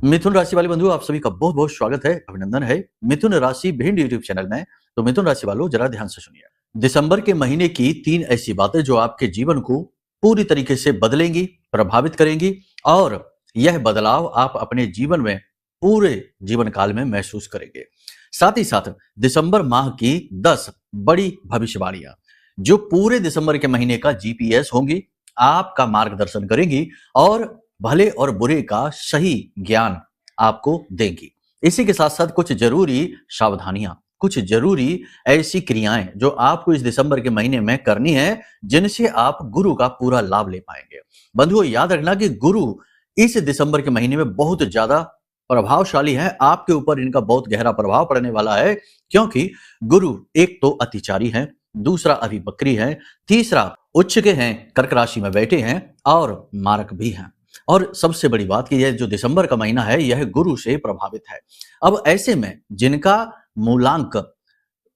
मिथुन राशि वाले बंधु, आप सभी का बहुत बहुत स्वागत है, अभिनंदन है। मिथुन राशि भिंड यूट्यूब चैनल में। तो मिथुन राशि वालों, जरा ध्यान से सुनिए। दिसंबर के महीने की 3 ऐसी बातें जो आपके जीवन को पूरी तरीके से बदलेंगी, प्रभावित करेंगी और यह बदलाव आप अपने जीवन में पूरे जीवन काल में महसूस करेंगे। साथ ही साथ दिसंबर माह की 10 बड़ी भविष्यवाणियां जो पूरे दिसंबर के महीने का जीपीएस होंगी, आपका मार्गदर्शन करेंगी और भले और बुरे का सही ज्ञान आपको देंगी। इसी के साथ साथ कुछ जरूरी सावधानियां, कुछ जरूरी ऐसी क्रियाएं जो आपको इस दिसंबर के महीने में करनी है, जिनसे आप गुरु का पूरा लाभ ले पाएंगे। बंधुओं, याद रखना कि गुरु इस दिसंबर के महीने में बहुत ज्यादा प्रभावशाली है। आपके ऊपर इनका बहुत गहरा प्रभाव पड़ने वाला है, क्योंकि गुरु एक तो अतिचारी है, दूसरा अधिवक्री है, तीसरा उच्च के हैं, कर्क राशि में बैठे हैं और मारक भी हैं। और सबसे बड़ी बात कि यह जो दिसंबर का महीना है, यह गुरु से प्रभावित है। अब ऐसे में जिनका मूलांक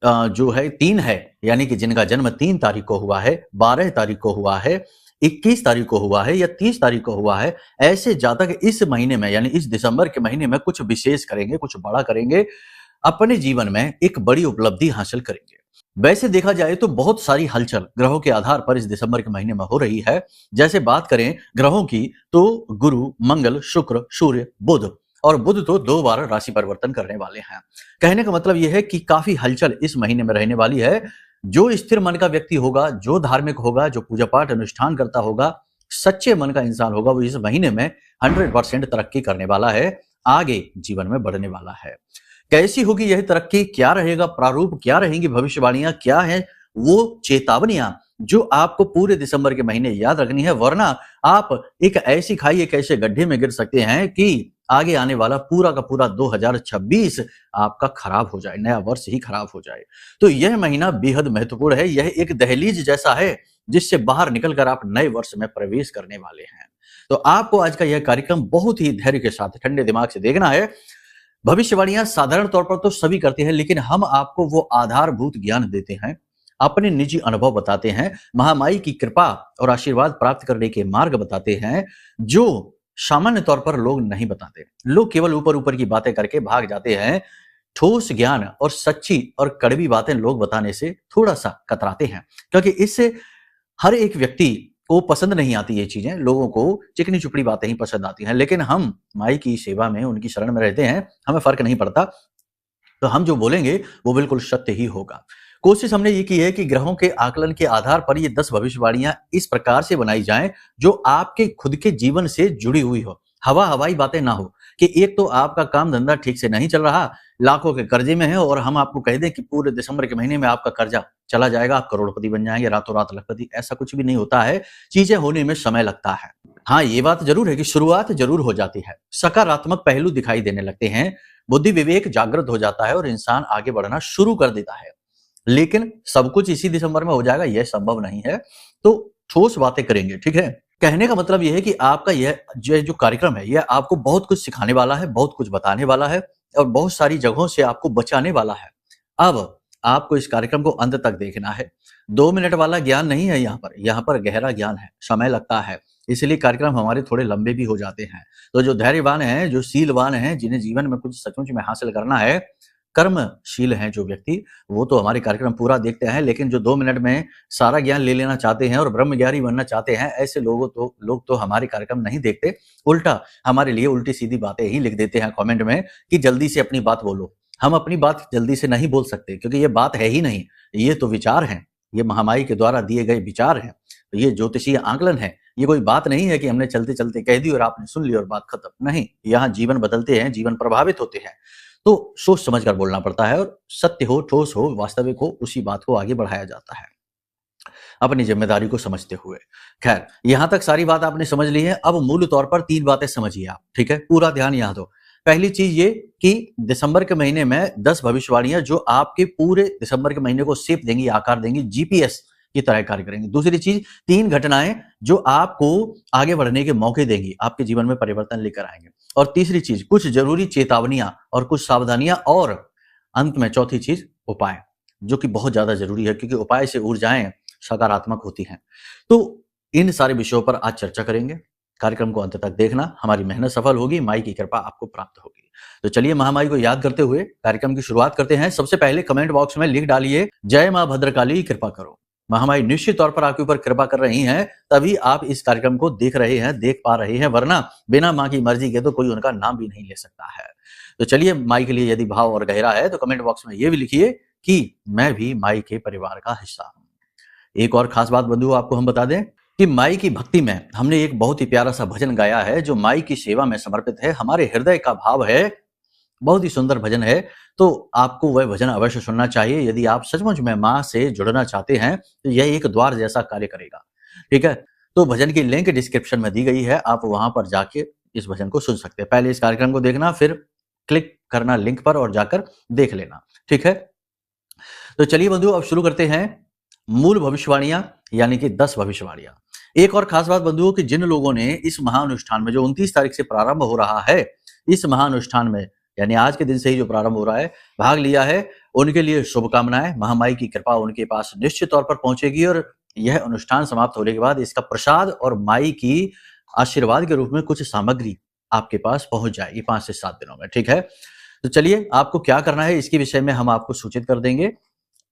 जो है 3 है, यानी कि जिनका जन्म 3 तारीख को हुआ है, 12 तारीख को हुआ है, 21 तारीख को हुआ है या 30 तारीख को हुआ है, ऐसे जातक इस महीने में यानी इस दिसंबर के महीने में कुछ विशेष करेंगे, कुछ बड़ा करेंगे, अपने जीवन में एक बड़ी उपलब्धि हासिल करेंगे। वैसे देखा जाए तो बहुत सारी हलचल ग्रहों के आधार पर इस दिसंबर के महीने में हो रही है। जैसे बात करें ग्रहों की, तो गुरु, मंगल, शुक्र, सूर्य, बुध, और बुध तो 2 बार राशि परिवर्तन करने वाले हैं। कहने का मतलब यह है कि काफी हलचल इस महीने में रहने वाली है। जो स्थिर मन का व्यक्ति होगा, जो धार्मिक होगा, जो पूजा पाठ अनुष्ठान करता होगा, सच्चे मन का इंसान होगा, वो इस महीने में 100% तरक्की करने वाला है, आगे जीवन में बढ़ने वाला है। कैसी होगी यह तरक्की, क्या रहेगा प्रारूप, क्या रहेंगी भविष्यवाणियां, क्या है वो चेतावनियां जो आपको पूरे दिसंबर के महीने याद रखनी है, वरना आप एक ऐसी खाई, एक ऐसे गड्ढे में गिर सकते हैं कि आगे आने वाला पूरा का पूरा 2026 आपका खराब हो जाए, नया वर्ष ही खराब हो जाए। तो यह महीना बेहद महत्वपूर्ण है। यह एक दहलीज जैसा है जिससे बाहर निकलकर आप नए वर्ष में प्रवेश करने वाले हैं। तो आपको आज का यह कार्यक्रम बहुत ही धैर्य के साथ, ठंडे दिमाग से देखना है। भविष्यवाणियां साधारण तौर पर तो सभी करते हैं, लेकिन हम आपको वो आधारभूत ज्ञान देते हैं, अपने निजी अनुभव बताते हैं, महामाई की कृपा और आशीर्वाद प्राप्त करने के मार्ग बताते हैं, जो सामान्य तौर पर लोग नहीं बताते। लोग केवल ऊपर ऊपर की बातें करके भाग जाते हैं। ठोस ज्ञान और सच्ची और कड़वी बातें लोग बताने से थोड़ा सा कतराते हैं, क्योंकि इससे हर एक व्यक्ति को पसंद नहीं आती ये चीजें। लोगों को चिकनी चुपड़ी बातें ही पसंद आती हैं, लेकिन हम माई की सेवा में, उनकी शरण में रहते हैं, हमें फर्क नहीं पड़ता। तो हम जो बोलेंगे वो बिल्कुल सत्य ही होगा। कोशिश हमने ये की है कि ग्रहों के आकलन के आधार पर ये 10 भविष्यवाणियां इस प्रकार से बनाई जाएं जो आपके खुद के जीवन से जुड़ी हुई हो, हवाई बातें ना हो कि एक तो आपका काम धंधा ठीक से नहीं चल रहा, लाखों के कर्जे में है, और हम आपको कह दें कि पूरे दिसंबर के महीने में आपका कर्जा चला जाएगा, आप करोड़पति बन जाएंगे, रातों रात लखपति। ऐसा कुछ भी नहीं होता है। चीजें होने में समय लगता है। हाँ, ये बात जरूर है कि शुरुआत जरूर हो जाती है, सकारात्मक पहलू दिखाई देने लगते हैं, बुद्धि विवेक जागृत हो जाता है और इंसान आगे बढ़ना शुरू कर देता है। लेकिन सब कुछ इसी दिसंबर में हो जाएगा, यह संभव नहीं है। तो ठोस बातें करेंगे, ठीक है। कहने का मतलब यह है कि आपका यह जो कार्यक्रम है, यह आपको बहुत कुछ सिखाने वाला है, बहुत कुछ बताने वाला है और बहुत सारी जगहों से आपको बचाने वाला है। अब आपको इस कार्यक्रम को अंत तक देखना है। 2 मिनट वाला ज्ञान नहीं है यहाँ पर गहरा ज्ञान है, समय लगता है, इसलिए कार्यक्रम हमारे थोड़े लंबे भी हो जाते हैं। तो जो धैर्यवान हैं, जो शीलवान हैं, जिन्हें जीवन में कुछ सचमुच में हासिल करना है, कर्मशील हैं जो व्यक्ति, वो तो हमारे कार्यक्रम पूरा देखते हैं। लेकिन जो 2 मिनट में सारा ज्ञान ले लेना चाहते हैं और ब्रह्मज्ञानी बनना चाहते हैं, ऐसे लोग तो हमारे कार्यक्रम नहीं देखते, उल्टा हमारे लिए उल्टी सीधी बातें ही लिख देते हैं कमेंट में कि जल्दी से अपनी बात बोलो। हम अपनी बात जल्दी से नहीं बोल सकते, क्योंकि ये बात है ही नहीं, ये तो विचार हैं, ये महामाई के द्वारा दिए गए विचार हैं, ये ज्योतिषीय आकलन है। ये कोई बात नहीं है कि हमने चलते चलते कह दी और आपने सुन ली और बात खत्म। नहीं, यहाँ जीवन बदलते हैं, जीवन प्रभावित होते हैं, तो सोच समझ कर बोलना पड़ता है और सत्य हो, ठोस हो, वास्तविक हो, उसी बात को आगे बढ़ाया जाता है अपनी जिम्मेदारी को समझते हुए। खैर, यहां तक सारी बात आपने समझ ली है। अब मूल तौर पर 3 बातें समझिए आप, ठीक है, पूरा ध्यान यहां दो। पहली चीज ये कि दिसंबर के महीने में 10 भविष्यवाणियां जो आपके पूरे दिसंबर के महीने को शेप देंगी, आकार देंगी, जीपीएस की तरह कार्य करेंगी। दूसरी चीज, 3 घटनाएं जो आपको आगे बढ़ने के मौके देंगी, आपके जीवन में परिवर्तन लेकर आएंगे। और तीसरी चीज, कुछ जरूरी चेतावनियां और कुछ सावधानियां, और अंत में चौथी चीज, उपाय, जो कि बहुत ज्यादा जरूरी है, क्योंकि उपाय से ऊर्जाएं सकारात्मक होती हैं। तो इन सारे विषयों पर आज चर्चा करेंगे। कार्यक्रम को अंत तक देखना, हमारी मेहनत सफल होगी, माई की कृपा आपको प्राप्त होगी। तो चलिए महामाई को याद करते हुए कार्यक्रम की शुरुआत करते हैं। सबसे पहले कमेंट बॉक्स में लिख डालिए, जय मां भद्रकाली कृपा करो। महामाई निश्चित तौर पर आपके ऊपर कृपा कर रही हैं, तभी आप इस कार्यक्रम को देख रहे हैं, देख पा रहे हैं, वरना बिना मां की मर्जी के तो कोई उनका नाम भी नहीं ले सकता है। तो चलिए, माई के लिए यदि भाव और गहरा है तो कमेंट बॉक्स में ये भी लिखिए कि मैं भी माई के परिवार का हिस्सा हूं। एक और खास बात बंधुओं आपको हम बता दें कि माई की भक्ति में हमने एक बहुत ही प्यारा सा भजन गाया है जो माई की सेवा में समर्पित है, हमारे हृदय का भाव है, बहुत ही सुंदर भजन है। तो आपको वह भजन अवश्य सुनना चाहिए यदि आप सचमुच में मां से जुड़ना चाहते हैं, तो यह एक द्वार जैसा कार्य करेगा। ठीक है, तो भजन की लिंक डिस्क्रिप्शन में दी गई है, आप वहां पर जाके इस भजन को सुन सकते हैं। पहले इस कार्यक्रम को देखना, फिर क्लिक करना लिंक पर और जाकर देख लेना। ठीक है, तो चलिए बंधु अब शुरू करते हैं मूल भविष्यवाणियां, यानी कि 10 भविष्यवाणियां। एक और खास बात बंधुओं कि जिन लोगों ने इस महाअनुष्ठान में जो 29 तारीख से प्रारंभ हो रहा है, इस महाअनुष्ठान में यानी आज के दिन से ही जो प्रारंभ हो रहा है, भाग लिया है, उनके लिए शुभकामनाएं। महामाई की कृपा उनके पास निश्चित तौर पर पहुंचेगी और यह अनुष्ठान समाप्त होने के बाद इसका प्रसाद और माई की आशीर्वाद के रूप में कुछ सामग्री आपके पास पहुंच जाएगी 5 से 7 दिनों में। ठीक है, तो चलिए आपको क्या करना है इसके विषय में हम आपको सूचित कर देंगे,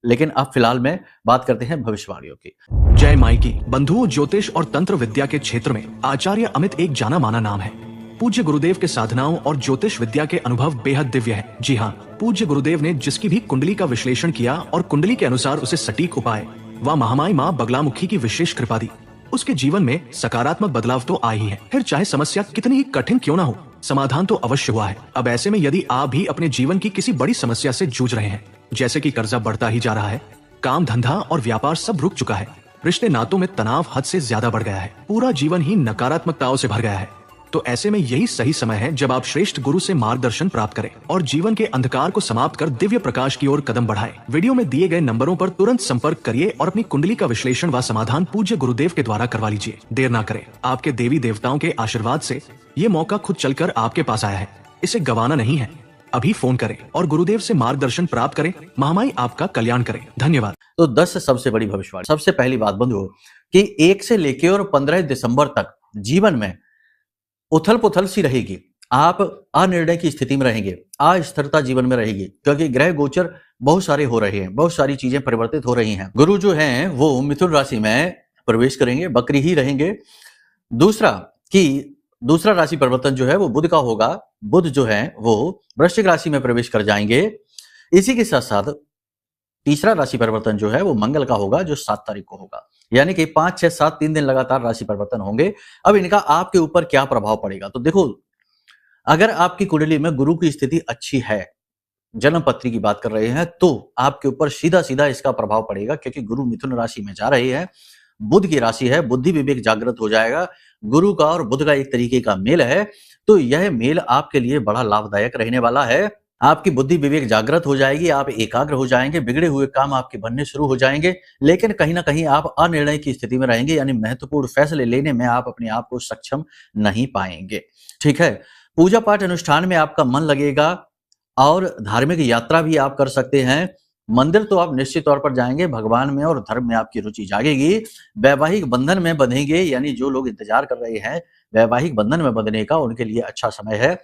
लेकिन अब फिलहाल में बात करते हैं भविष्यवाणियों की। जय माई की। बंधुओं, ज्योतिष और तंत्र विद्या के क्षेत्र में आचार्य अमित एक जाना माना नाम है। पूज्य गुरुदेव के साधनाओं और ज्योतिष विद्या के अनुभव बेहद दिव्य है। जी हाँ, पूज्य गुरुदेव ने जिसकी भी कुंडली का विश्लेषण किया और कुंडली के अनुसार उसे सटीक उपाय व महामाई माँ बगलामुखी की विशेष कृपा दी, उसके जीवन में सकारात्मक बदलाव तो आए ही है। फिर चाहे समस्या कितनी ही कठिन क्यों ना हो, समाधान तो अवश्य हुआ है। अब ऐसे में यदि आप भी अपने जीवन की किसी बड़ी समस्या से जूझ रहे हैं, जैसे कि कर्जा बढ़ता ही जा रहा है, काम धंधा और व्यापार सब रुक चुका है, रिश्ते नातों में तनाव हद से ज्यादा बढ़ गया है, पूरा जीवन ही नकारात्मकताओं से भर गया है, तो ऐसे में यही सही समय है जब आप श्रेष्ठ गुरु से मार्गदर्शन प्राप्त करें और जीवन के अंधकार को समाप्त कर दिव्य प्रकाश की ओर कदम बढ़ाएं। वीडियो में दिए गए नंबरों पर तुरंत संपर्क करिए और अपनी कुंडली का विश्लेषण व समाधान पूज्य गुरुदेव के द्वारा करवा लीजिए। देर ना करें, आपके देवी देवताओं के आशीर्वाद से ये मौका खुद चलकर आपके पास आया है, इसे गंवाना नहीं है। अभी फोन करें और गुरुदेव से मार्गदर्शन प्राप्त करें। महामाई आपका कल्याण करें। धन्यवाद। तो 10 सबसे बड़ी भविष्यवाणी। सबसे पहली बात बंधुओं कि 1 से लेकर और 15 दिसंबर तक जीवन में उथल पुथल सी रहेगी, आप अनिर्णय की स्थिति में रहेंगे, अस्थिरता जीवन में रहेगी, क्योंकि ग्रह गोचर बहुत सारे हो रहे हैं, बहुत सारी चीजें परिवर्तित हो रही हैं। गुरु जो हैं वो मिथुन राशि में प्रवेश करेंगे, बकरी ही रहेंगे। दूसरा राशि परिवर्तन जो है वो बुध का होगा, बुध जो है वो वृश्चिक राशि में प्रवेश कर जाएंगे। इसी के साथ साथ तीसरा राशि परिवर्तन जो है वो मंगल का होगा, जो 7 तारीख को होगा, यानी कि 5, 6, 7 3 दिन लगातार राशि परिवर्तन होंगे। अब इनका आपके ऊपर क्या प्रभाव पड़ेगा, तो देखो, अगर आपकी कुंडली में गुरु की स्थिति अच्छी है, जन्म पत्री की बात कर रहे हैं, तो आपके ऊपर सीधा सीधा इसका प्रभाव पड़ेगा, क्योंकि गुरु मिथुन राशि में जा रहे हैं, बुध की राशि है, बुद्धि विवेक जागृत हो जाएगा। गुरु का और बुध का एक तरीके का मेल है, तो यह मेल आपके लिए बड़ा लाभदायक रहने वाला है। आपकी बुद्धि विवेक जागृत हो जाएगी, आप एकाग्र हो जाएंगे, बिगड़े हुए काम आपके बनने शुरू हो जाएंगे, लेकिन कहीं ना कहीं आप अनिर्णय की स्थिति में रहेंगे, यानी महत्वपूर्ण फैसले लेने में आप अपने आप को सक्षम नहीं पाएंगे। ठीक है, पूजा पाठ अनुष्ठान में आपका मन लगेगा और धार्मिक यात्रा भी आप कर सकते हैं। मंदिर तो आप निश्चित तौर पर जाएंगे, भगवान में और धर्म में आपकी रुचि जागेगी। वैवाहिक बंधन में बंधेंगे, यानी जो लोग इंतजार कर रहे हैं वैवाहिक बंधन में बंधने का, उनके लिए अच्छा समय है।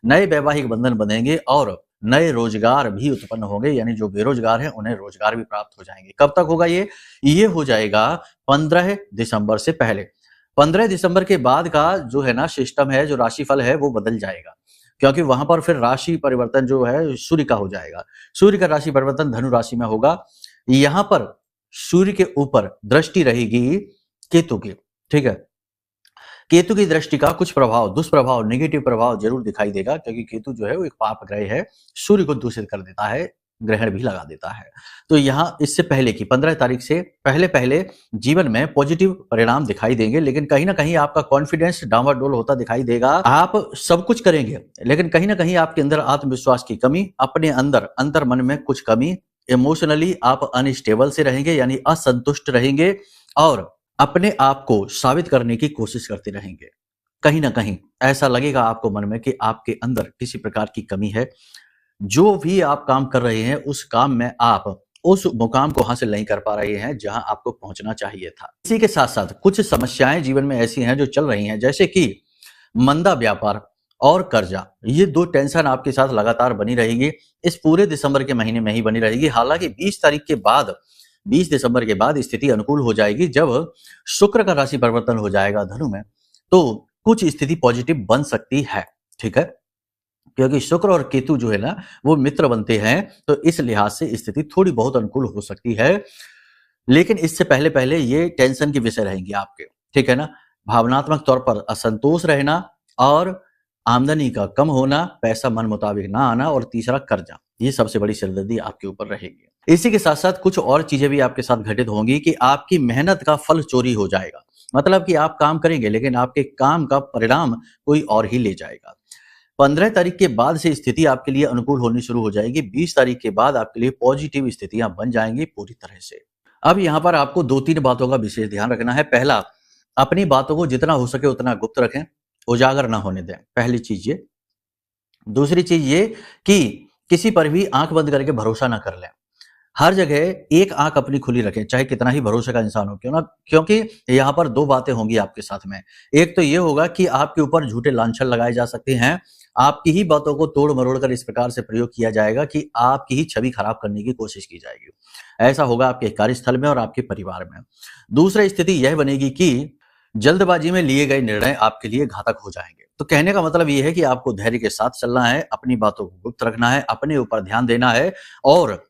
नए वैवाहिक बंधन बंधेंगे और नए रोजगार भी उत्पन्न होंगे, यानी जो बेरोजगार हैं उन्हें रोजगार भी प्राप्त हो जाएंगे। कब तक होगा ये हो जाएगा 15 दिसंबर से पहले। 15 दिसंबर के बाद का जो है ना सिस्टम है, जो राशिफल है वो बदल जाएगा, क्योंकि वहां पर फिर राशि परिवर्तन जो है सूर्य का हो जाएगा। सूर्य का राशि परिवर्तन धनु राशि में होगा। यहां पर सूर्य के ऊपर दृष्टि रहेगी केतु की। ठीक है, केतु की दृष्टि का कुछ प्रभाव, दुष्प्रभाव, नेगेटिव प्रभाव जरूर दिखाई देगा, क्योंकि केतु जो है वो एक पाप ग्रह है, सूर्य को दूषित कर देता है, ग्रहण भी लगा देता है। तो यहाँ इससे पहले की 15 तारीख से पहले जीवन में पॉजिटिव परिणाम दिखाई देंगे, लेकिन कहीं ना कहीं आपका कॉन्फिडेंस डावाडोल होता दिखाई देगा। आप सब कुछ करेंगे, लेकिन कहीं ना कहीं आपके अंदर आत्मविश्वास की कमी, अपने अंदर अंतर मन में कुछ कमी, इमोशनली आप अनस्टेबल से रहेंगे, यानी असंतुष्ट रहेंगे और अपने आप को साबित करने की कोशिश करते रहेंगे। कहीं ना कहीं ऐसा लगेगा आपको मन में कि आपके अंदर किसी प्रकार की कमी है। जो भी आप काम कर रहे हैं उस काम में आप उस मुकाम को हासिल नहीं कर पा रहे हैं जहां आपको पहुंचना चाहिए था। इसी के साथ साथ कुछ समस्याएं जीवन में ऐसी हैं जो चल रही हैं, जैसे कि मंदा व्यापार और कर्जा। ये दो टेंशन आपके साथ लगातार बनी रहेगी, इस पूरे दिसंबर के महीने में ही बनी रहेगी। हालांकि 20 दिसंबर के बाद स्थिति अनुकूल हो जाएगी, जब शुक्र का राशि परिवर्तन हो जाएगा धनु में, तो कुछ स्थिति पॉजिटिव बन सकती है। ठीक है, क्योंकि शुक्र और केतु जो है ना वो मित्र बनते हैं, तो इस लिहाज से स्थिति थोड़ी बहुत अनुकूल हो सकती है। लेकिन इससे पहले पहले ये टेंशन के विषय रहेंगे आपके। ठीक है ना, भावनात्मक तौर पर असंतोष रहना और आमदनी का कम होना, पैसा मन मुताबिक ना आना, और तीसरा कर्जा, ये सबसे बड़ी सिरदर्दी आपके ऊपर रहेगी। इसी के साथ साथ कुछ और चीजें भी आपके साथ घटित होंगी कि आपकी मेहनत का फल चोरी हो जाएगा। मतलब कि आप काम करेंगे लेकिन आपके काम का परिणाम कोई और ही ले जाएगा। 15 तारीख के बाद से स्थिति आपके लिए अनुकूल होनी शुरू हो जाएगी। 20 तारीख के बाद आपके लिए पॉजिटिव स्थितियां बन जाएंगी पूरी तरह से। अब यहाँ पर आपको 2-3 बातों का विशेष ध्यान रखना है। पहला, अपनी बातों को जितना हो सके उतना गुप्त रखें, उजागर ना होने दें, पहली चीज ये। दूसरी चीज ये कि किसी पर भी आंख बंद करके भरोसा ना कर लें। हर जगह एक आंख अपनी खुली रखें, चाहे कितना ही भरोसे का इंसान हो क्यों ना, क्योंकि यहाँ पर दो बातें होंगी आपके साथ में। एक तो ये होगा कि आपके ऊपर झूठे लांछन लगाए जा सकते हैं, आपकी ही बातों को तोड़ मरोड़ कर इस प्रकार से प्रयोग किया जाएगा कि आपकी ही छवि खराब करने की कोशिश की जाएगी। ऐसा होगा आपके कार्यस्थल में और आपके परिवार में। दूसरी स्थिति यह बनेगी कि जल्दबाजी में लिए गए निर्णय आपके लिए घातक हो जाएंगे। तो कहने का मतलब यह है कि आपको धैर्य के साथ चलना है, अपनी बातों को गुप्त रखना है, अपने ऊपर ध्यान देना है, और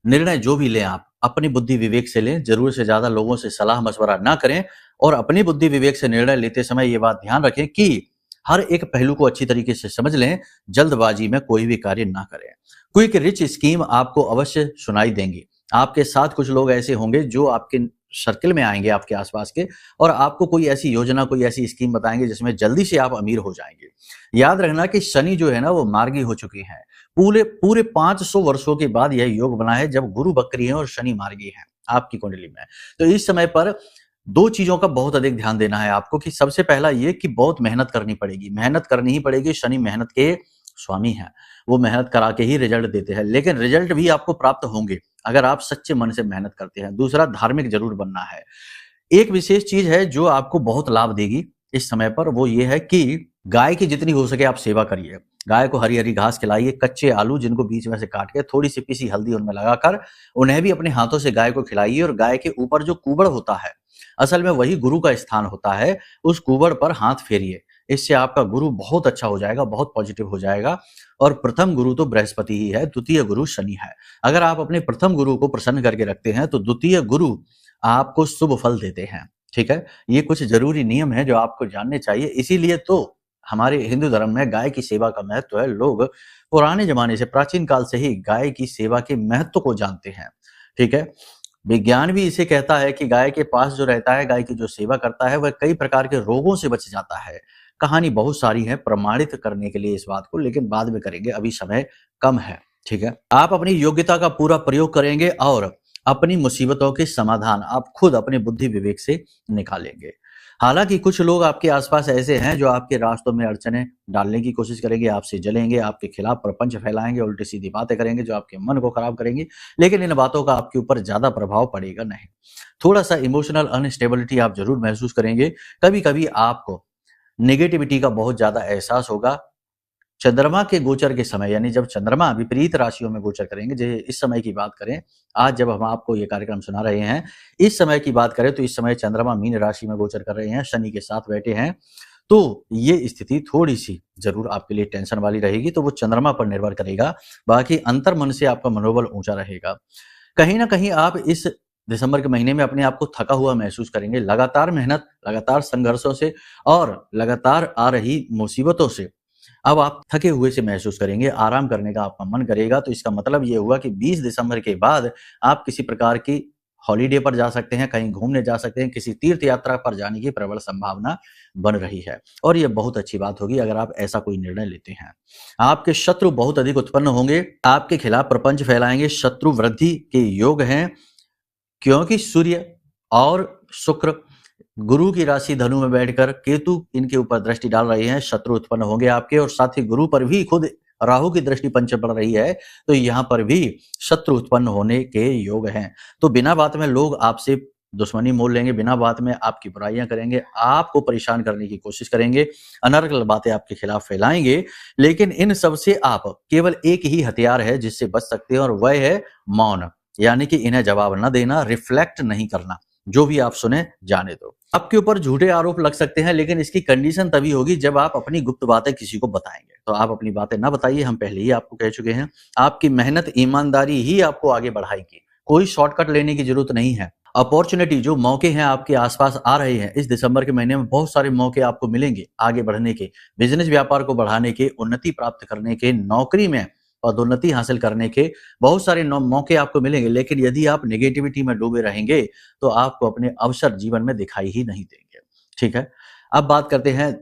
निर्णय जो भी लें आप अपनी बुद्धि विवेक से लें। जरूर से ज्यादा लोगों से सलाह मशवरा ना करें, और अपनी बुद्धि विवेक से निर्णय लेते समय ये बात ध्यान रखें कि हर एक पहलू को अच्छी तरीके से समझ लें, जल्दबाजी में कोई भी कार्य ना करें। क्विक रिच स्कीम आपको अवश्य सुनाई देंगी। आपके साथ कुछ लोग ऐसे होंगे जो आपके सर्किल में आएंगे, आपके आसपास के, और आपको कोई ऐसी योजना, कोई ऐसी स्कीम बताएंगे जिसमें जल्दी से आप अमीर हो जाएंगे। याद रखना कि शनि जो है ना वो मार्गी हो चुकी है। पूरे 500 वर्षों के बाद यह योग बना है जब गुरु बकरी है और शनि मार्गी है आपकी कुंडली में। तो इस समय पर दो चीजों का बहुत अधिक ध्यान देना है आपको कि सबसे पहला ये कि बहुत मेहनत करनी पड़ेगी, मेहनत करनी ही पड़ेगी। शनि मेहनत के स्वामी है, वो मेहनत करा के ही रिजल्ट देते हैं, लेकिन रिजल्ट भी आपको प्राप्त होंगे अगर आप सच्चे मन से मेहनत करते हैं। दूसरा, धार्मिक जरूर बनना है। एक विशेष चीज है जो आपको बहुत लाभ देगी इस समय पर, वो ये है कि गाय की जितनी हो सके आप सेवा करिए। गाय को हरी हरी घास खिलाइए, कच्चे आलू जिनको बीच में से काट के थोड़ी सी पिसी हल्दी उनमें लगाकर उन्हें भी अपने हाथों से गाय को खिलाइए। और गाय के ऊपर जो कुबड़ होता है, असल में वही गुरु का स्थान होता है, उस कुबड़ पर हाथ फेरिए। इससे आपका गुरु बहुत अच्छा हो जाएगा, बहुत पॉजिटिव हो जाएगा। और प्रथम गुरु तो बृहस्पति ही है, द्वितीय गुरु शनि है। अगर आप अपने प्रथम गुरु को प्रसन्न करके रखते हैं तो द्वितीय गुरु आपको शुभ फल देते हैं। ठीक है, ये कुछ जरूरी नियम है जो आपको जानने चाहिए। इसीलिए तो हमारे हिंदू धर्म में गाय की सेवा का महत्व है। लोग पुराने जमाने से, प्राचीन काल से ही गाय की सेवा के महत्व को जानते हैं। ठीक है, विज्ञान भी इसे कहता है कि गाय के पास जो रहता है, गाय की जो सेवा करता है, वह कई प्रकार के रोगों से बच जाता है। कहानी बहुत सारी है प्रमाणित करने के लिए इस बात को, लेकिन बाद में करेंगे, अभी समय कम है। ठीक है, आप अपनी योग्यता का पूरा प्रयोग करेंगे और अपनी मुसीबतों के समाधान आप खुद अपने बुद्धि विवेक से निकालेंगे। हालांकि कुछ लोग आपके आसपास ऐसे हैं जो आपके रास्तों में अड़चने डालने की कोशिश करेंगे, आपसे जलेंगे, आपके खिलाफ प्रपंच फैलाएंगे, उल्टी सीधी बातें करेंगे जो आपके मन को खराब करेंगी। लेकिन इन बातों का आपके ऊपर ज्यादा प्रभाव पड़ेगा नहीं। थोड़ा सा इमोशनल अनस्टेबिलिटी आप जरूर महसूस करेंगे। कभी कभी आपको नेगेटिविटी का बहुत ज्यादा एहसास होगा। चंद्रमा के गोचर के समय, यानी जब चंद्रमा विपरीत राशियों में गोचर करेंगे, जैसे इस समय की बात करें, आज जब हम आपको ये कार्यक्रम सुना रहे हैं, इस समय की बात करें तो इस समय चंद्रमा मीन राशि में गोचर कर रहे हैं, शनि के साथ बैठे हैं। तो ये स्थिति थोड़ी सी जरूर आपके लिए टेंशन वाली रहेगी, तो वो चंद्रमा पर निर्भर करेगा। बाकी अंतर मन से आपका मनोबल ऊंचा रहेगा। कहीं ना कहीं आप इस दिसंबर के महीने में अपने आप को थका हुआ महसूस करेंगे। लगातार मेहनत, लगातार संघर्षों से और लगातार आ रही मुसीबतों से अब आप थके हुए से महसूस करेंगे, आराम करने का आपका मन करेगा। तो इसका मतलब ये हुआ कि 20 दिसंबर के बाद आप किसी प्रकार की हॉलीडे पर जा सकते हैं, कहीं घूमने जा सकते हैं, किसी तीर्थ यात्रा पर जाने की प्रबल संभावना बन रही है। और यह बहुत अच्छी बात होगी अगर आप ऐसा कोई निर्णय लेते हैं। आपके शत्रु बहुत अधिक उत्पन्न होंगे, आपके खिलाफ प्रपंच फैलाएंगे, शत्रु वृद्धि के योग हैं, क्योंकि सूर्य और शुक्र गुरु की राशि धनु में बैठकर केतु इनके ऊपर दृष्टि डाल रहे हैं। शत्रु उत्पन्न होंगे आपके, और साथ ही गुरु पर भी खुद राहु की दृष्टि पंचम पड़ रही है, तो यहाँ पर भी शत्रु उत्पन्न होने के योग हैं। तो बिना बात में लोग आपसे दुश्मनी मोल लेंगे, बिना बात में आपकी बुराइयां करेंगे, आपको परेशान करने की कोशिश करेंगे, अनर्गल बातें आपके खिलाफ फैलाएंगे। लेकिन इन सब से आप केवल एक ही हथियार है जिससे बच सकते हैं, और वह है मौन। यानी कि इन्हें जवाब न देना, रिफ्लेक्ट नहीं करना, जो भी आप सुने जाने दो। आपके ऊपर झूठे आरोप लग सकते हैं, लेकिन इसकी कंडीशन तभी होगी जब आप अपनी गुप्त बातें किसी को बताएंगे। तो आप अपनी बातें ना बताइए, हम पहले ही आपको कह चुके हैं। आपकी मेहनत, ईमानदारी ही आपको आगे बढ़ाएगी, कोई शॉर्टकट लेने की जरूरत नहीं है। अपॉर्चुनिटी, जो मौके हैं आपके आसपास आ रहे हैं, इस दिसंबर के महीने में बहुत सारे मौके आपको मिलेंगे आगे बढ़ने के, बिजनेस व्यापार को बढ़ाने के, उन्नति प्राप्त करने के, नौकरी में पदोन्नति हासिल करने के बहुत सारे मौके आपको मिलेंगे। लेकिन यदि आप नेगेटिविटी में डूबे रहेंगे तो आपको अपने अवसर जीवन में दिखाई ही नहीं देंगे। ठीक है, अब बात करते हैं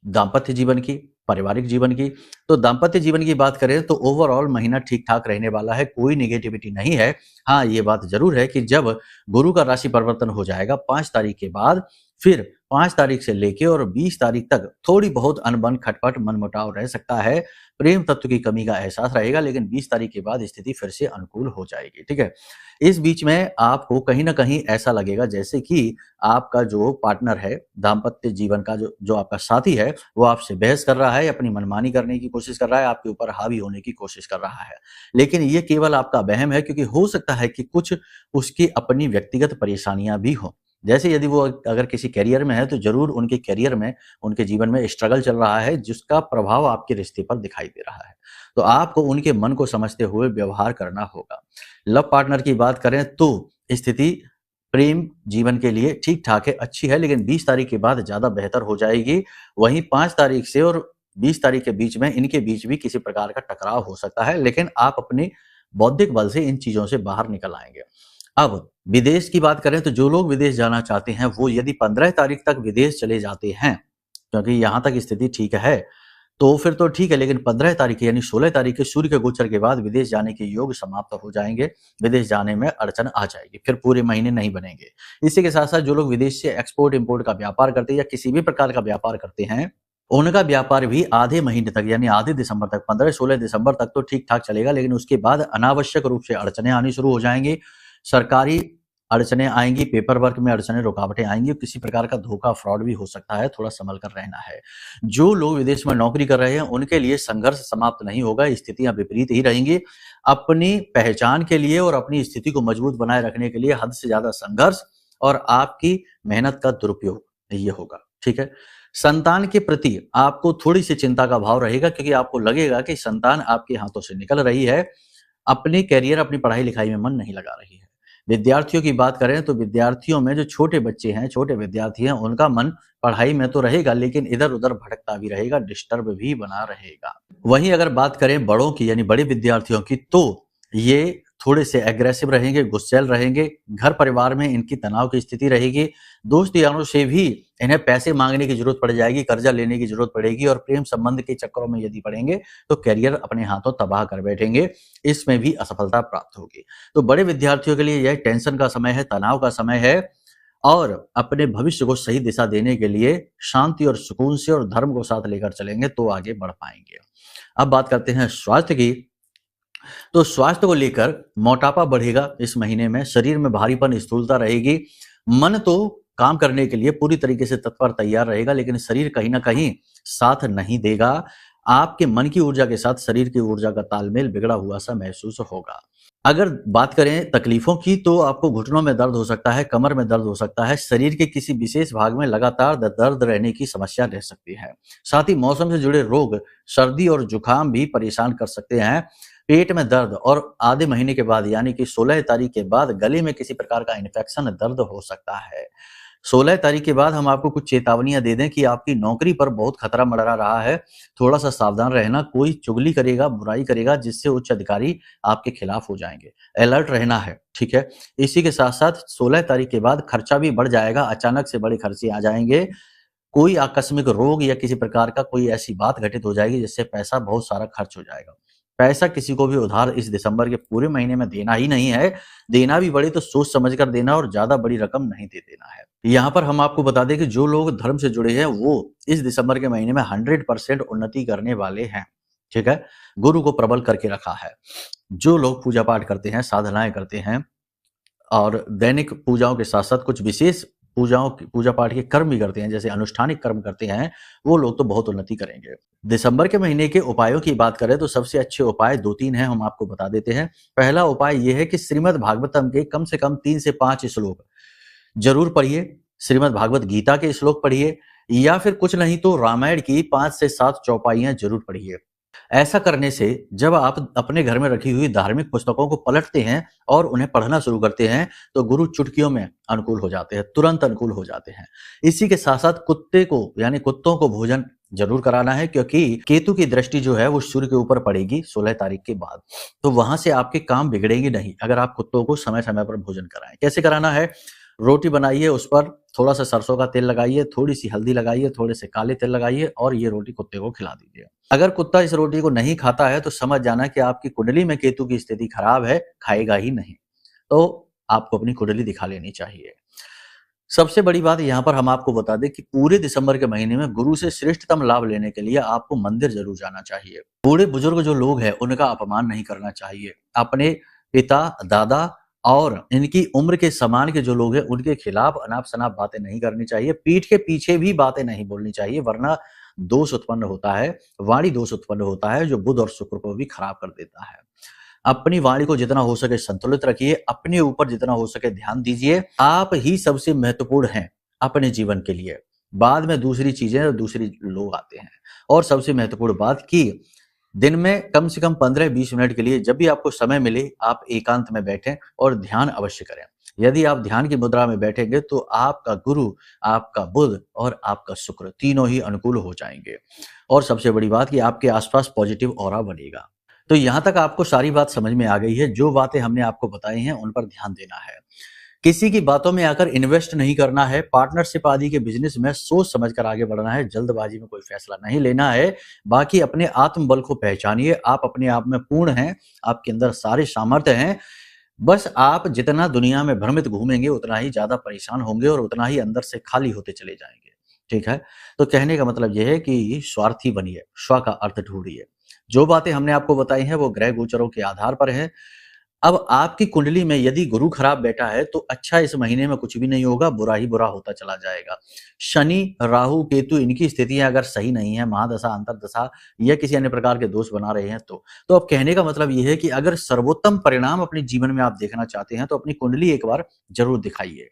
दाम्पत्य जीवन की, पारिवारिक जीवन की। तो दाम्पत्य जीवन की बात करें तो ओवरऑल महीना ठीक ठाक रहने वाला है, कोई नेगेटिविटी नहीं है। हाँ, ये बात जरूर है कि जब गुरु का राशि परिवर्तन हो जाएगा 5 तारीख के बाद, फिर 5 तारीख से लेके और 20 तारीख तक थोड़ी बहुत अनबन, खटपट, मनमुटाव रह सकता है, प्रेम तत्व की कमी का एहसास रहेगा, लेकिन 20 तारीख के बाद स्थिति फिर से अनुकूल हो जाएगी। ठीक है, इस बीच में आपको कहीं ना कहीं ऐसा लगेगा जैसे कि आपका जो पार्टनर है, दाम्पत्य जीवन का जो आपका साथी है, वो आपसे बहस कर रहा है, अपनी मनमानी करने की कोशिश कर रहा है, आपके ऊपर हावी होने की कोशिश कर रहा है। लेकिन ये केवल आपका वहम है, क्योंकि हो सकता है कि कुछ उसकी अपनी व्यक्तिगत परेशानियां भी हों। जैसे यदि वो अगर किसी करियर में है तो जरूर उनके करियर में, उनके जीवन में स्ट्रगल चल रहा है, जिसका प्रभाव आपके रिश्ते पर दिखाई दे रहा है। तो आपको उनके मन को समझते हुए व्यवहार करना होगा। लव पार्टनर की बात करें तो स्थिति प्रेम जीवन के लिए ठीक ठाक है, अच्छी है, लेकिन 20 तारीख के बाद ज्यादा बेहतर हो जाएगी। वहीं 5 तारीख से और 20 तारीख के बीच में इनके बीच भी किसी प्रकार का टकराव हो सकता है, लेकिन आप अपने बौद्धिक बल से इन चीजों से बाहर निकल आएंगे। अब विदेश की बात करें तो जो लोग विदेश जाना चाहते हैं वो यदि 15 तारीख तक विदेश चले जाते हैं, क्योंकि यहां तक स्थिति ठीक है, तो फिर तो ठीक है। लेकिन 15 तारीख यानी 16 तारीख के सूर्य के गोचर के बाद विदेश जाने के योग समाप्त हो जाएंगे, विदेश जाने में अड़चन आ जाएगी, फिर पूरे महीने नहीं बनेंगे। इसी के साथ साथ जो लोग विदेश से एक्सपोर्ट इंपोर्ट का व्यापार करते हैं या किसी भी प्रकार का व्यापार करते हैं, उनका व्यापार भी आधे महीने तक यानी आधे दिसंबर तक, 15-16 दिसंबर तक तो ठीक ठाक चलेगा, लेकिन उसके बाद अनावश्यक रूप से अड़चने आनी शुरू हो जाएंगी, सरकारी अड़चने आएंगी, पेपर वर्क में अड़चने, रुकावटें आएंगी, किसी प्रकार का धोखा, फ्रॉड भी हो सकता है, थोड़ा संभल कर रहना है। जो लोग विदेश में नौकरी कर रहे हैं उनके लिए संघर्ष समाप्त नहीं होगा, स्थितियां विपरीत ही रहेंगी। अपनी पहचान के लिए और अपनी स्थिति को मजबूत बनाए रखने के लिए हद से ज्यादा संघर्ष और आपकी मेहनत का दुरुपयोग ये होगा। ठीक है, संतान के प्रति आपको थोड़ी सी चिंता का भाव रहेगा, क्योंकि आपको लगेगा कि संतान आपके हाथों से निकल रही है, अपने करियर, अपनी पढ़ाई लिखाई में मन नहीं लगा रही है। विद्यार्थियों की बात करें तो विद्यार्थियों में जो छोटे बच्चे हैं, छोटे विद्यार्थी हैं, उनका मन पढ़ाई में तो रहेगा, लेकिन इधर उधर भटकता भी रहेगा, डिस्टर्ब भी बना रहेगा। वहीं अगर बात करें बड़ों की यानी बड़े विद्यार्थियों की, तो ये थोड़े से एग्रेसिव रहेंगे, गुस्सैल रहेंगे, घर परिवार में इनकी तनाव की स्थिति रहेगी, दोस्त यारों से भी इन्हें पैसे मांगने की जरूरत पड़ जाएगी, कर्जा लेने की जरूरत पड़ेगी, और प्रेम संबंध के चक्करों में यदि पड़ेंगे तो करियर अपने हाथों तबाह कर बैठेंगे, इसमें भी असफलता प्राप्त होगी। तो बड़े विद्यार्थियों के लिए यह टेंशन का समय है, तनाव का समय है, और अपने भविष्य को सही दिशा देने के लिए शांति और सुकून से और धर्म को साथ लेकर चलेंगे तो आगे बढ़ पाएंगे। अब बात करते हैं स्वास्थ्य की। तो स्वास्थ्य को लेकर मोटापा बढ़ेगा इस महीने में, शरीर में भारीपन, स्थूलता रहेगी, मन तो काम करने के लिए पूरी तरीके से तत्पर तैयार रहेगा, लेकिन शरीर कहीं ना कहीं साथ नहीं देगा। आपके मन की ऊर्जा के साथ शरीर की ऊर्जा का तालमेल बिगड़ा हुआ सा महसूस होगा। अगर बात करें तकलीफों की तो आपको घुटनों में दर्द हो सकता है, कमर में दर्द हो सकता है, शरीर के किसी विशेष भाग में लगातार दर्द रहने की समस्या रह सकती है। साथ ही मौसम से जुड़े रोग, सर्दी और जुकाम भी परेशान कर सकते हैं। पेट में दर्द और आधे महीने के बाद यानी कि 16 तारीख के बाद गले में किसी प्रकार का इन्फेक्शन, दर्द हो सकता है। 16 तारीख के बाद हम आपको कुछ चेतावनियां दे दें कि आपकी नौकरी पर बहुत खतरा मंडरा रहा है, थोड़ा सा सावधान रहना, कोई चुगली करेगा, बुराई करेगा, जिससे उच्च अधिकारी आपके खिलाफ हो जाएंगे, अलर्ट रहना है। ठीक है, इसी के साथ साथ 16 तारीख के बाद खर्चा भी बढ़ जाएगा, अचानक से बड़े खर्चे आ जाएंगे, कोई आकस्मिक रोग या किसी प्रकार का कोई ऐसी बात घटित हो जाएगी जिससे पैसा बहुत सारा खर्च हो जाएगा। पैसा किसी को भी उधार इस दिसंबर के पूरे महीने में देना ही नहीं है, देना भी बड़े तो सोच समझ कर देना और ज्यादा बड़ी रकम नहीं दे देना है। यहाँ पर हम आपको बता दें कि जो लोग धर्म से जुड़े हैं वो इस दिसंबर के महीने में 100% उन्नति करने वाले हैं। ठीक है, गुरु को प्रबल करके रखा है। जो लोग पूजा पाठ करते हैं, साधनाएं करते हैं और दैनिक पूजाओं के साथ साथ कुछ विशेष पूजा पाठ के कर्म भी करते हैं, जैसे अनुष्ठानिक कर्म करते हैं, वो लोग तो बहुत उन्नति करेंगे। दिसंबर के महीने के उपायों की बात करें तो सबसे अच्छे उपाय 2-3 हैं, हम आपको बता देते हैं। पहला उपाय ये है कि श्रीमद् भागवतम के कम से कम 3 से 5 श्लोक जरूर पढ़िए। श्रीमद् भागवत गीता के श्लोक पढ़िए या फिर कुछ नहीं तो रामायण की 5 से 7 चौपाइयां जरूर पढ़िए। ऐसा करने से जब आप अपने घर में रखी हुई धार्मिक पुस्तकों को पलटते हैं और उन्हें पढ़ना शुरू करते हैं तो गुरु चुटकियों में अनुकूल हो जाते हैं, तुरंत अनुकूल हो जाते हैं। इसी के साथ साथ कुत्ते को यानी कुत्तों को भोजन जरूर कराना है, क्योंकि केतु की दृष्टि जो है वो सूर्य के ऊपर पड़ेगी 16 तारीख के बाद, तो वहां से आपके काम बिगड़ेंगे नहीं अगर आप कुत्तों को समय समय पर भोजन कराएं। कैसे कराना है? रोटी बनाइए, उस पर थोड़ा सा सरसों का तेल लगाइए, थोड़ी सी हल्दी लगाइए, थोड़े से काले तेल लगाइए और ये रोटी कुत्ते को खिला दीजिए। अगर कुत्ता इस रोटी को नहीं खाता है तो समझ जाना कि आपकी कुंडली में केतु की स्थिति खराब है, खाएगा ही नहीं, तो आपको अपनी कुंडली दिखा लेनी चाहिए। सबसे बड़ी बात यहाँ पर हम आपको बता दें कि पूरे दिसंबर के महीने में गुरु से श्रेष्ठतम लाभ लेने के लिए आपको मंदिर जरूर जाना चाहिए। बूढ़े बुजुर्ग जो लोग हैं उनका अपमान नहीं करना चाहिए। अपने पिता, दादा और इनकी उम्र के समान के जो लोग हैं उनके खिलाफ अनाप शनाप बातें नहीं करनी चाहिए। पीठ के पीछे भी बातें नहीं बोलनी चाहिए, वरना दोष उत्पन्न होता है, वाणी दोष उत्पन्न होता है, जो बुध और शुक्र को भी खराब कर देता है। अपनी वाणी को जितना हो सके संतुलित रखिए, अपने ऊपर जितना हो सके ध्यान दीजिए। आप ही सबसे महत्वपूर्ण हैं अपने जीवन के लिए, बाद में दूसरी चीजें और दूसरी लोग आते हैं। और सबसे महत्वपूर्ण बात कि दिन में कम से कम 15-20 मिनट के लिए जब भी आपको समय मिले आप एकांत में बैठें और ध्यान अवश्य करें। यदि आप ध्यान की मुद्रा में बैठेंगे तो आपका गुरु, आपका बुध और आपका शुक्र तीनों ही अनुकूल हो जाएंगे। और सबसे बड़ी बात कि आपके आसपास पॉजिटिव ऑरा बनेगा। तो यहाँ तक आपको सारी बात समझ में आ गई है। जो बातें हमने आपको बताई हैं उन पर ध्यान देना है। किसी की बातों में आकर इन्वेस्ट नहीं करना है। पार्टनरशिप आदि के बिजनेस में सोच समझकर आगे बढ़ना है, जल्दबाजी में कोई फैसला नहीं लेना है। बाकी अपने आत्मबल को पहचानिए। आप अपने आप में पूर्ण हैं, आपके अंदर सारे सामर्थ्य हैं। बस आप जितना दुनिया में भ्रमित घूमेंगे उतना ही ज्यादा परेशान होंगे और उतना ही अंदर से खाली होते चले जाएंगे। ठीक है, तो कहने का मतलब यह है कि स्वार्थी बनिए, स्व का अर्थ ढूंढिए। जो बातें हमने आपको बताई हैं वो ग्रह गोचरों के आधार पर है। अब आपकी कुंडली में यदि गुरु खराब बैठा है तो अच्छा इस महीने में कुछ भी नहीं होगा, बुरा ही बुरा होता चला जाएगा। शनि, राहु, केतु इनकी स्थितियां अगर सही नहीं है, महादशा, अंतरदशा या किसी अन्य प्रकार के दोष बना रहे हैं तो अब कहने का मतलब यह है कि अगर सर्वोत्तम परिणाम अपने जीवन में आप देखना चाहते हैं तो अपनी कुंडली एक बार जरूर दिखाइए।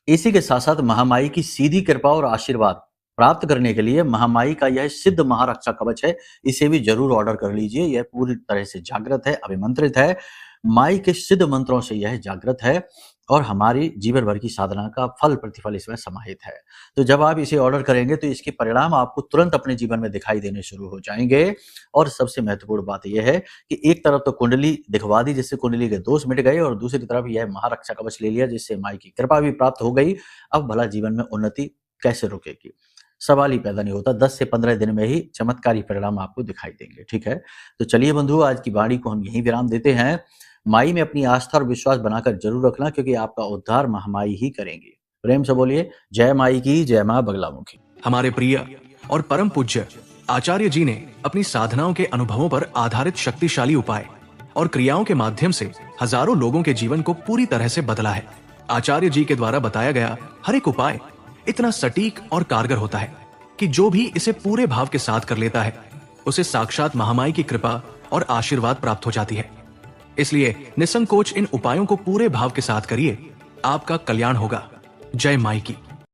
इसी के साथ साथ महामाई की सीधी कृपा और आशीर्वाद प्राप्त करने के लिए महामाई का यह सिद्ध महारक्षा कवच है, इसे भी जरूर ऑर्डर कर लीजिए। यह पूरी तरह से जागृत है, अभिमंत्रित है, माई के सिद्ध मंत्रों से यह जागृत है और हमारी जीवन भर की साधना का फल प्रतिफल इसमें समाहित है। तो जब आप इसे ऑर्डर करेंगे तो इसके परिणाम आपको तुरंत अपने जीवन में दिखाई देने शुरू हो जाएंगे। और सबसे महत्वपूर्ण बात यह है कि एक तरफ तो कुंडली दिखवा दी जिससे कुंडली के दोष मिट गए, और दूसरी तरफ यह महारक्षा कवच ले लिया जिससे माई की कृपा भी प्राप्त हो गई। अब भला जीवन में उन्नति कैसे रुकेगी? सवाल ही पैदा नहीं होता। 10 से 15 दिन में ही चमत्कारी परिणाम आपको दिखाई देंगे। ठीक है, तो चलिए बंधु, आज की वाणी को हम यहीं विराम देते हैं। माई में अपनी आस्था और विश्वास बनाकर जरूर रखना, क्योंकि आपका उद्धार महामाई ही करेंगी। प्रेम से बोलिए जय माई की, जय मां बगलामुखी। हमारे प्रिय और परम पूज्य आचार्य जी ने अपनी साधनाओं के अनुभवों पर आधारित शक्तिशाली उपाय और क्रियाओं के माध्यम से हजारों लोगों के जीवन को पूरी तरह से बदला है। आचार्य जी के द्वारा बताया गया हर एक उपाय इतना सटीक और कारगर होता है कि जो भी इसे पूरे भाव के साथ कर लेता है उसे साक्षात महामाई की कृपा और आशीर्वाद प्राप्त हो जाती है। इसलिए निसंकोच इन उपायों को पूरे भाव के साथ करिए, आपका कल्याण होगा। जय माई की।